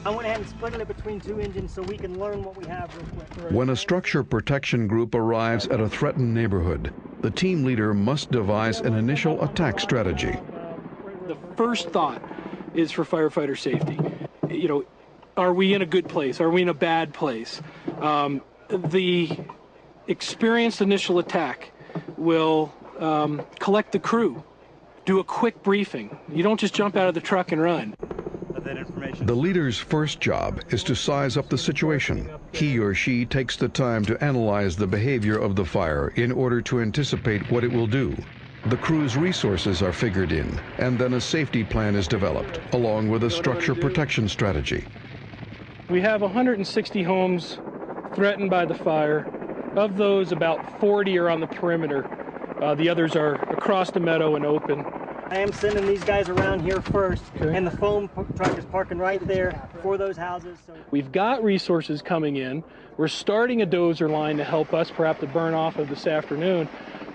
I went ahead and split it between 2 engines so we can learn what we have real quick. When a structure protection group arrives at a threatened neighborhood, the team leader must devise an initial attack strategy. The first thought is for firefighter safety. You know, are we in a good place? Are we in a bad place? The experienced initial attack will collect the crew, do a quick briefing. You don't just jump out of the truck and run. The leader's first job is to size up the situation. He or she takes the time to analyze the behavior of the fire in order to anticipate what it will do. The crew's resources are figured in, and then a safety plan is developed, along with a structure protection strategy. We have 160 homes threatened by the fire. Of those, about 40 are on the perimeter. The others are across the meadow and open. I am sending these guys around here first, and the foam truck is parking right there for those houses. So we've got resources coming in. We're starting a dozer line to help us perhaps the burn off of this afternoon.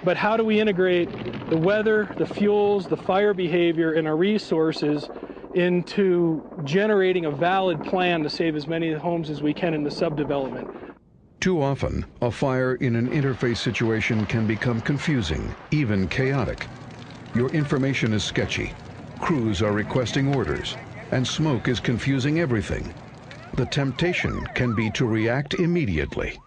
But how do we integrate the weather, the fuels, the fire behavior, and our resources into generating a valid plan to save as many homes as we can in the subdevelopment? Too often, a fire in an interface situation can become confusing, even chaotic. Your information is sketchy, crews are requesting orders, and smoke is confusing everything. The temptation can be to react immediately.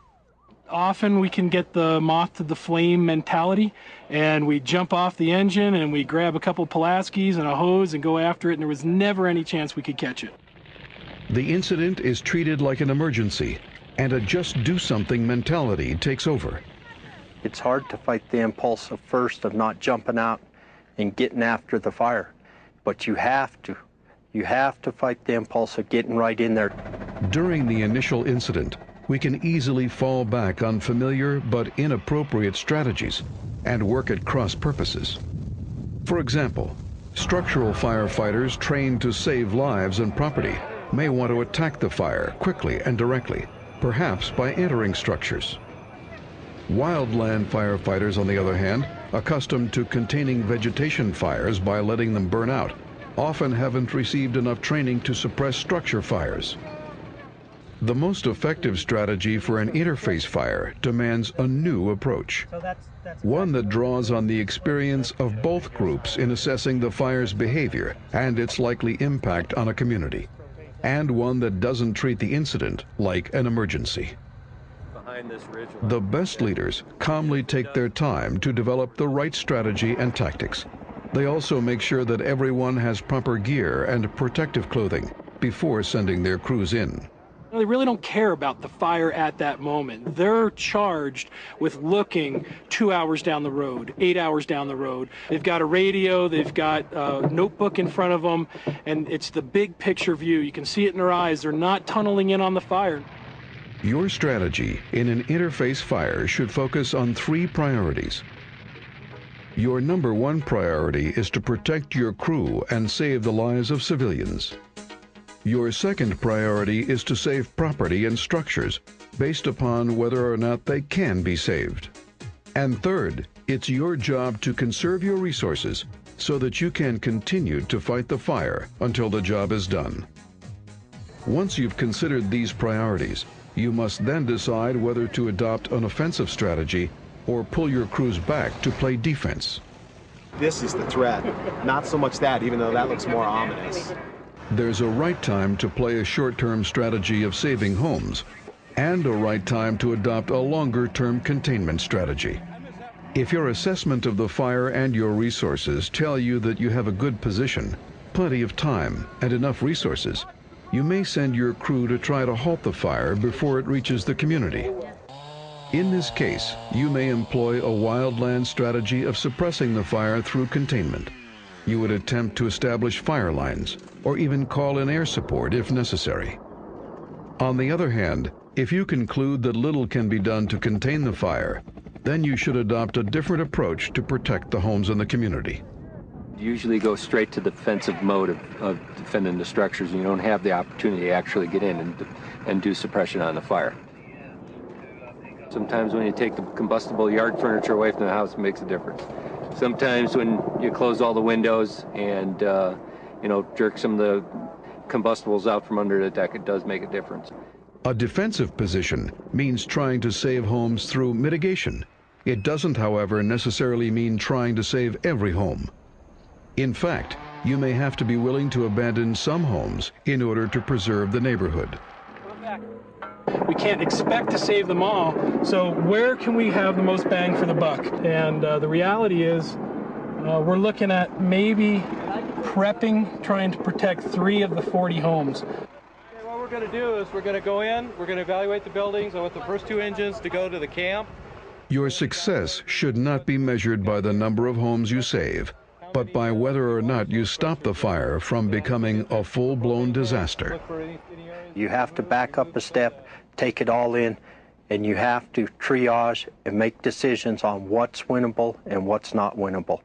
Often we can get the moth to the flame mentality, and we jump off the engine and we grab a couple Pulaskis and a hose and go after it, and there was never any chance we could catch it. The incident is treated like an emergency, and a just-do-something mentality takes over. It's hard to fight the impulse of first of not jumping out and getting after the fire, but you have to. You have to fight the impulse of getting right in there. During the initial incident, we can easily fall back on familiar but inappropriate strategies and work at cross purposes. For example, structural firefighters trained to save lives and property may want to attack the fire quickly and directly, perhaps by entering structures. Wildland firefighters, on the other hand, accustomed to containing vegetation fires by letting them burn out, often haven't received enough training to suppress structure fires. The most effective strategy for an interface fire demands a new approach, one that draws on the experience of both groups in assessing the fire's behavior and its likely impact on a community, and one that doesn't treat the incident like an emergency. The best leaders calmly take their time to develop the right strategy and tactics. They also make sure that everyone has proper gear and protective clothing before sending their crews in. They really don't care about the fire at that moment. They're charged with looking 2 hours down the road, 8 hours down the road. They've got a radio, they've got a notebook in front of them, and it's the big picture view. You can see it in their eyes. They're not tunneling in on the fire. Your strategy in an interface fire should focus on 3 priorities. Your number 1 priority is to protect your crew and save the lives of civilians. Your second priority is to save property and structures based upon whether or not they can be saved. And third, it's your job to conserve your resources so that you can continue to fight the fire until the job is done. Once you've considered these priorities, you must then decide whether to adopt an offensive strategy or pull your crews back to play defense. This is the threat, not so much that, even though that looks more ominous. There's a right time to play a short-term strategy of saving homes and a right time to adopt a longer-term containment strategy. If your assessment of the fire and your resources tell you that you have a good position, plenty of time, and enough resources, you may send your crew to try to halt the fire before it reaches the community. In this case, you may employ a wildland strategy of suppressing the fire through containment. You would attempt to establish fire lines, or even call in air support if necessary. On the other hand, if you conclude that little can be done to contain the fire, then you should adopt a different approach to protect the homes in the community. Usually go straight to the defensive mode of defending the structures, and you don't have the opportunity to actually get in and do suppression on the fire. Sometimes when you take the combustible yard furniture away from the house, it makes a difference. Sometimes when you close all the windows and jerk some of the combustibles out from under the deck, it does make a difference. A defensive position means trying to save homes through mitigation. It doesn't, however, necessarily mean trying to save every home. In fact, you may have to be willing to abandon some homes in order to preserve the neighborhood. We can't expect to save them all, so where can we have the most bang for the buck? And the reality is we're looking at maybe prepping, trying to protect 3 of the 40 homes. What we're going to do is we're going to go in, we're going to evaluate the buildings. I want the first 2 engines to go to the camp. Your success should not be measured by the number of homes you save, but by whether or not you stop the fire from becoming a full-blown disaster. You have to back up a step, take it all in, and you have to triage and make decisions on what's winnable and what's not winnable.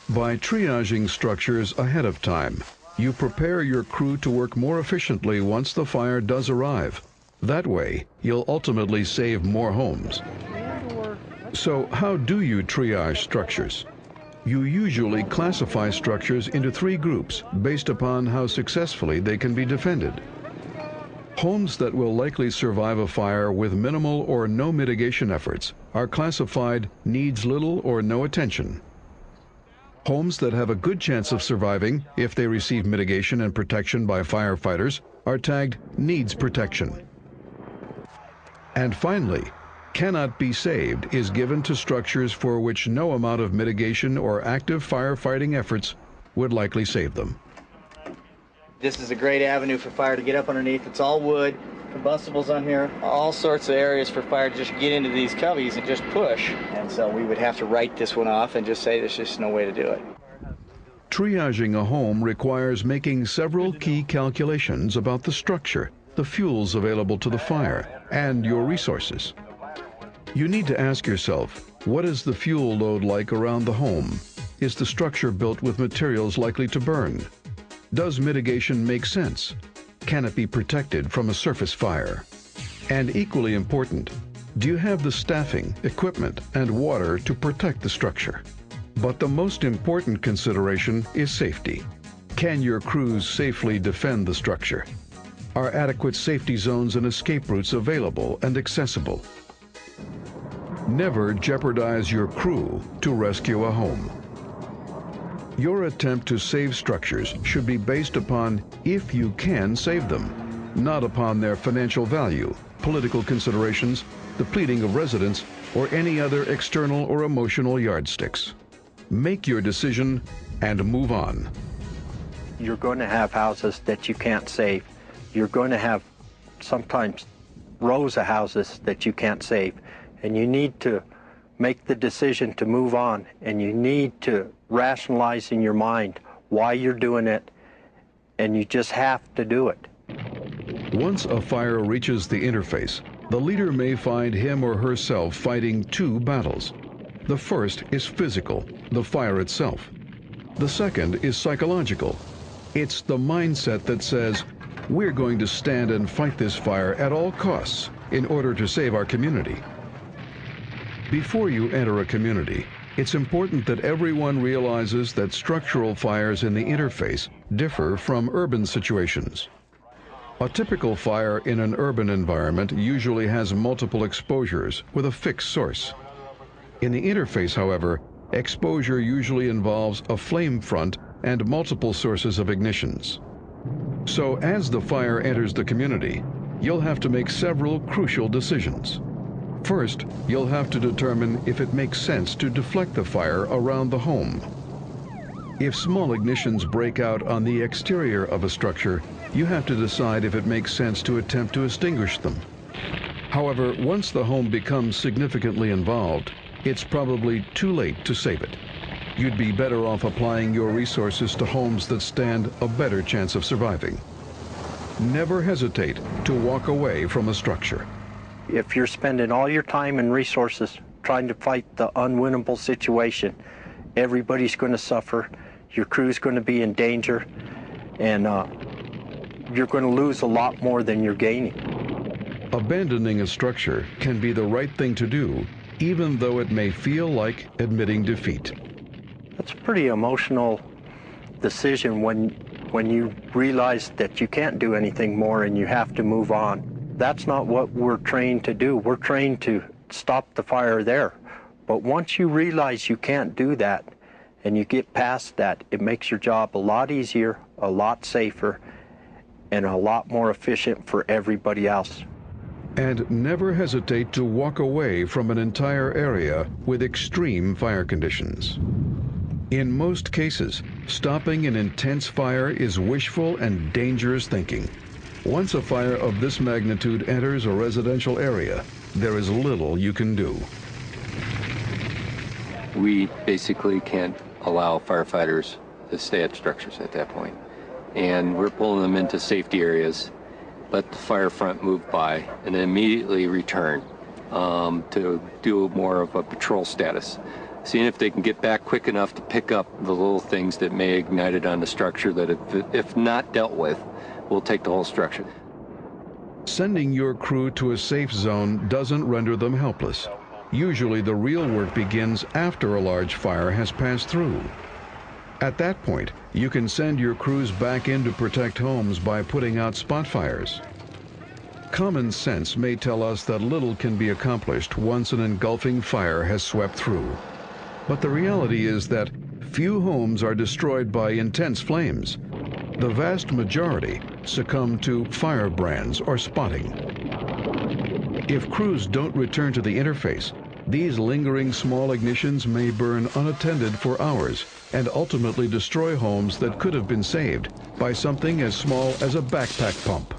By triaging structures ahead of time, you prepare your crew to work more efficiently once the fire does arrive. That way, you'll ultimately save more homes. So how do you triage structures? You usually classify structures into 3 groups based upon how successfully they can be defended. Homes that will likely survive a fire with minimal or no mitigation efforts are classified needs little or no attention. Homes that have a good chance of surviving if they receive mitigation and protection by firefighters are tagged needs protection. And finally, cannot be saved is given to structures for which no amount of mitigation or active firefighting efforts would likely save them. This is a great avenue for fire to get up underneath. It's all wood, combustibles on here, all sorts of areas for fire to just get into these cubbies and just push. And so we would have to write this one off and just say there's just no way to do it. Triaging a home requires making several key calculations about the structure, the fuels available to the fire, and your resources. You need to ask yourself, what is the fuel load like around the home? Is the structure built with materials likely to burn? Does mitigation make sense? Can it be protected from a surface fire? And equally important, do you have the staffing, equipment, and water to protect the structure? But the most important consideration is safety. Can your crews safely defend the structure? Are adequate safety zones and escape routes available and accessible? Never jeopardize your crew to rescue a home. Your attempt to save structures should be based upon if you can save them, not upon their financial value, political considerations, the pleading of residents, or any other external or emotional yardsticks. Make your decision and move on. You're going to have houses that you can't save. You're going to have sometimes rows of houses that you can't save. And you need to make the decision to move on, and you need to rationalize in your mind why you're doing it, and you just have to do it. Once a fire reaches the interface, the leader may find him or herself fighting 2 battles. The first is physical, the fire itself. The second is psychological. It's the mindset that says, we're going to stand and fight this fire at all costs in order to save our community. Before you enter a community, it's important that everyone realizes that structural fires in the interface differ from urban situations. A typical fire in an urban environment usually has multiple exposures with a fixed source. In the interface, however, exposure usually involves a flame front and multiple sources of ignitions. So as the fire enters the community, you'll have to make several crucial decisions. First, you'll have to determine if it makes sense to deflect the fire around the home. If small ignitions break out on the exterior of a structure, you have to decide if it makes sense to attempt to extinguish them. However, once the home becomes significantly involved, it's probably too late to save it. You'd be better off applying your resources to homes that stand a better chance of surviving. Never hesitate to walk away from a structure. If you're spending all your time and resources trying to fight the unwinnable situation, everybody's going to suffer, your crew's going to be in danger, and you're going to lose a lot more than you're gaining. Abandoning a structure can be the right thing to do, even though it may feel like admitting defeat. It's a pretty emotional decision when when you realize that you can't do anything more and you have to move on. That's not what we're trained to do. We're trained to stop the fire there. But once you realize you can't do that and you get past that, it makes your job a lot easier, a lot safer, and a lot more efficient for everybody else. And never hesitate to walk away from an entire area with extreme fire conditions. In most cases, stopping an intense fire is wishful and dangerous thinking. Once a fire of this magnitude enters a residential area, there is little you can do. We basically can't allow firefighters to stay at structures at that point. And we're pulling them into safety areas, let the fire front move by, and then immediately return to do more of a patrol status. Seeing if they can get back quick enough to pick up the little things that may ignite it on the structure that if not dealt with, will take the whole structure. Sending your crew to a safe zone doesn't render them helpless. Usually the real work begins after a large fire has passed through. At that point, you can send your crews back in to protect homes by putting out spot fires. Common sense may tell us that little can be accomplished once an engulfing fire has swept through. But the reality is that few homes are destroyed by intense flames. The vast majority succumb to firebrands or spotting. If crews don't return to the interface, these lingering small ignitions may burn unattended for hours and ultimately destroy homes that could have been saved by something as small as a backpack pump.